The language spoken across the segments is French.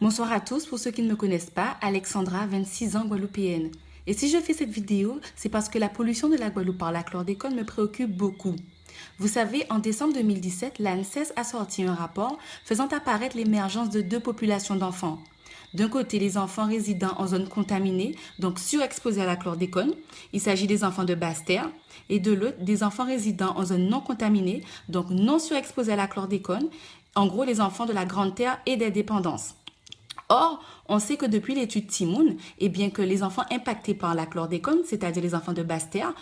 Bonsoir à tous, pour ceux qui ne me connaissent pas, Alexandra, 26 ans, guadeloupéenne. Et si je fais cette vidéo, c'est parce que la pollution de la Guadeloupe par la chlordécone me préoccupe beaucoup. Vous savez, en décembre 2017, l'ANSES a sorti un rapport faisant apparaître l'émergence de deux populations d'enfants. D'un côté, les enfants résidant en zone contaminée, donc surexposés à la chlordécone. Il s'agit des enfants de Basse-Terre. Et de l'autre, des enfants résidant en zone non contaminée, donc non surexposés à la chlordécone. En gros, les enfants de la Grande Terre et des dépendances. Or, on sait que depuis l'étude Timoun, eh bien que les enfants impactés par la chlordécone, c'est-à-dire les enfants de Basse-Terre,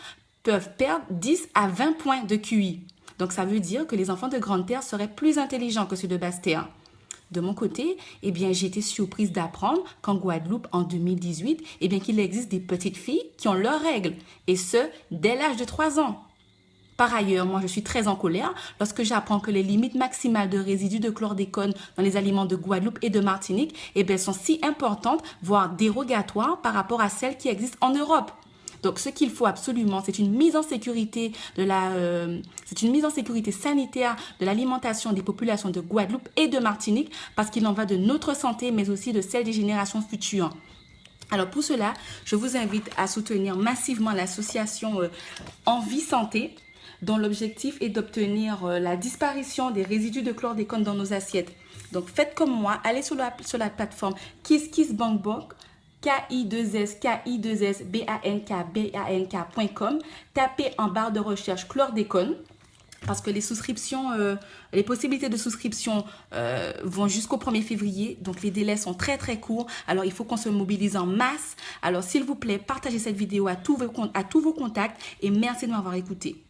peuvent perdre 10 à 20 points de QI. Donc ça veut dire que les enfants de Grande Terre seraient plus intelligents que ceux de Basse-Terre. De mon côté, eh bien, j'ai été surprise d'apprendre qu'en Guadeloupe, en 2018, eh bien, qu'il existe des petites filles qui ont leurs règles, et ce, dès l'âge de 3 ans. Par ailleurs, moi je suis très en colère lorsque j'apprends que les limites maximales de résidus de chlordécone dans les aliments de Guadeloupe et de Martinique sont si importantes, voire dérogatoires par rapport à celles qui existent en Europe. Donc ce qu'il faut absolument, c'est une mise en sécurité sanitaire de l'alimentation des populations de Guadeloupe et de Martinique parce qu'il en va de notre santé mais aussi de celle des générations futures. Alors pour cela, je vous invite à soutenir massivement l'association Envie Santé dont l'objectif est d'obtenir la disparition des résidus de chlordécone dans nos assiettes. Donc faites comme moi, allez sur la plateforme KissKissBankBank, KI2S-BANK.com, tapez en barre de recherche chlordécone parce que les souscriptions, les possibilités de souscription vont jusqu'au 1er février, donc les délais sont très très courts, alors il faut qu'on se mobilise en masse. Alors s'il vous plaît, partagez cette vidéo à tous vos contacts et merci de m'avoir écouté.